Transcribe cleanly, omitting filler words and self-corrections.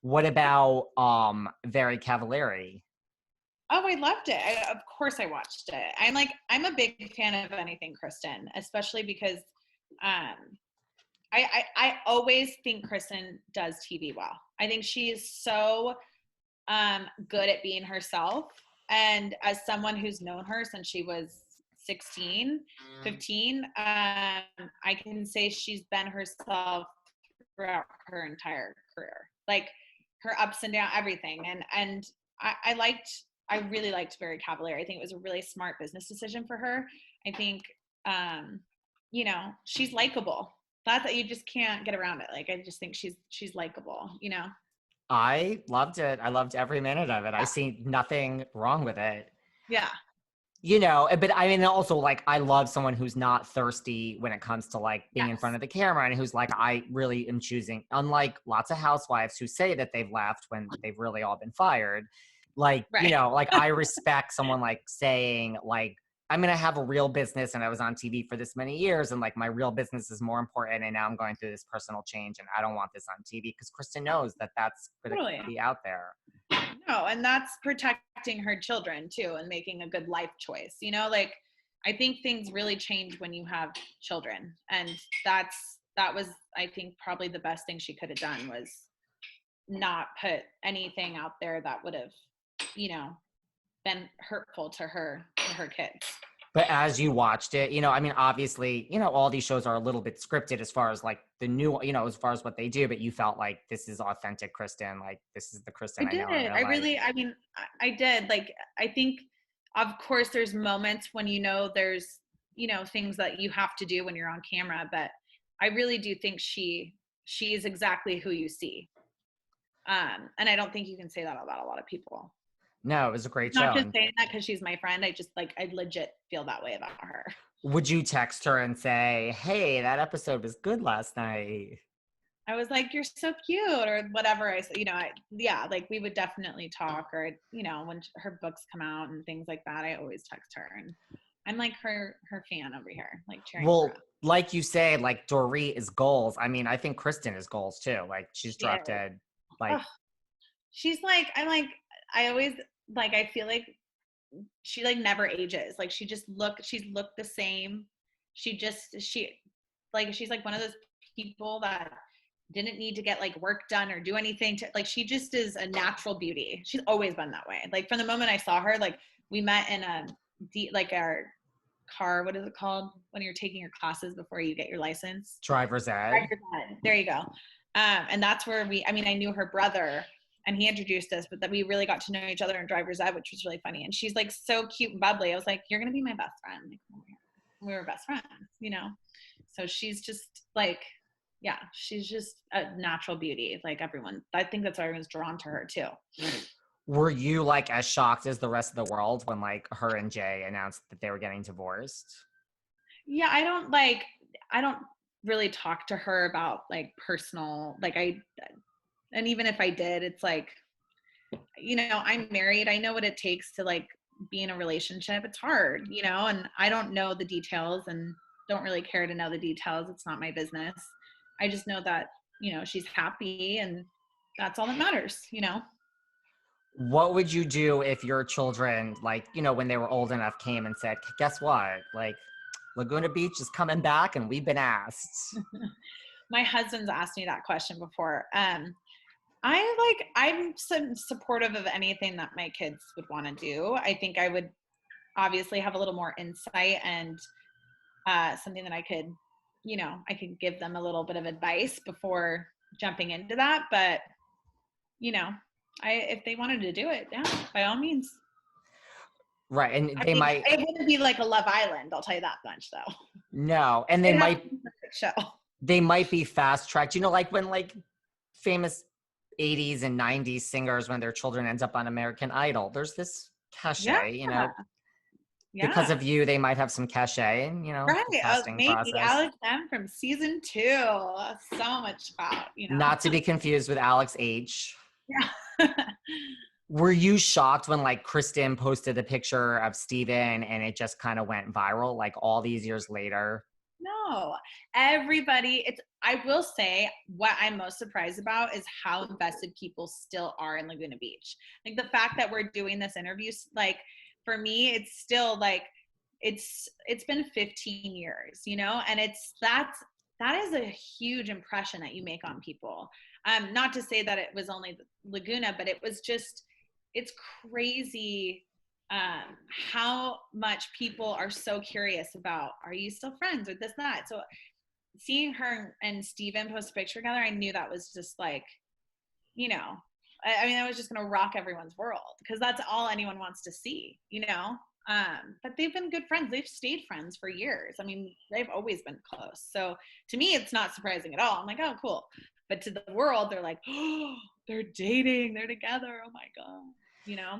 What about Very Cavallari? Oh, I loved it. Of course I watched it. I'm a big fan of anything Kristen, especially because I always think Kristen does TV well. I think she is so good at being herself. And as someone who's known her since she was 16, 15, I can say she's been herself throughout her entire career. Like her ups and downs, everything. And I really liked Very Cavallari. I think it was a really smart business decision for her. I think, she's likable. That you just can't get around it. Like, I just think she's likable, I loved it. I loved every minute of it. I see nothing wrong with it. Yeah. But I mean, also, like, I love someone who's not thirsty when it comes to, like, being in front of the camera and who's like, I really am choosing, unlike lots of housewives who say that they've left when they've really all been fired. Like, right. Like, I respect someone, like, saying, like, I'm going to have a real business and I was on TV for this many years and, like, my real business is more important and now I'm going through this personal change and I don't want this on TV, because Kristen knows that that's going to be out there. No, and that's protecting her children too and making a good life choice. Like, I think things really change when you have children, and that was, I think, probably the best thing she could have done was not put anything out there that would have, been hurtful to her kids. But as you watched it, I mean, obviously, all these shows are a little bit scripted as far as like the new, as far as what they do, but you felt like this is authentic Kristen, like this is the Kristen I know. I did. Like, I think, of course, there's moments when, there's, things that you have to do when you're on camera, but I really do think she is exactly who you see. And I don't think you can say that about a lot of people. No, it was a great show. Not just saying that because she's my friend. I just I legit feel that way about her. Would you text her and say, hey, that episode was good last night? I was like, you're so cute, or whatever. I said, like we would definitely talk, or, when her books come out and things like that, I always text her. And I'm like her fan over here, like cheering her up. Like you say, like Dorit is goals. I mean, I think Kristen is goals too. Like she's dropped dead. Like she's like, I always like, I feel like she like never ages. Like she's looked the same. She's like one of those people that didn't need to get like work done or do anything to, like, she just is a natural beauty. She's always been that way. Like from the moment I saw her, like we met in our car, what is it called when you're taking your classes before you get your license? Driver's ed. There you go. And that's where I knew her brother and he introduced us, but that we really got to know each other in driver's ed, which was really funny. And she's like so cute and bubbly. I was like, you're going to be my best friend. Like, we were best friends, So she's just like, yeah, she's just a natural beauty. Like everyone, I think that's why everyone's drawn to her too. Were you like as shocked as the rest of the world when like her and Jay announced that they were getting divorced? Yeah, I don't really talk to her about like personal, and even if I did, it's like, I'm married. I know what it takes to like be in a relationship. It's hard, and I don't know the details and don't really care to know the details. It's not my business. I just know that, she's happy and that's all that matters, What would you do if your children, like, when they were old enough came and said, guess what? Like, Laguna Beach is coming back and we've been asked. My husband's asked me that question before. I'm supportive of anything that my kids would want to do. I think I would obviously have a little more insight and something that I could give them a little bit of advice before jumping into that. But, if they wanted to do it, yeah, by all means. Right. And it wouldn't be like a Love Island, I'll tell you that much though. No. And they might be fast tracked, like when like famous 80s and 90s singers, when their children ends up on American Idol, there's this cachet, because of you, they might have some cachet, and right. Maybe process. Alex M from season 2, so much about, not to be confused with Alex H. Yeah. Were you shocked when like Kristen posted a picture of Steven and it just kind of went viral, like all these years later? No, everybody, I will say what I'm most surprised about is how invested people still are in Laguna Beach. Like the fact that we're doing this interview, like for me, it's still like, it's been 15 years, you know, and that is a huge impression that you make on people. Not to say that it was only Laguna, but it was just, it's crazy how much people are so curious about, are you still friends or this, that. So seeing her and Steven post a picture together, I knew that was just like, you know, I mean, that was just going to rock everyone's world because that's all anyone wants to see, you know? But they've been good friends. They've stayed friends for years. I mean, they've always been close. So to me, it's not surprising at all. I'm like, oh, cool. But to the world, they're like, oh, they're dating. They're together. Oh my God. You know?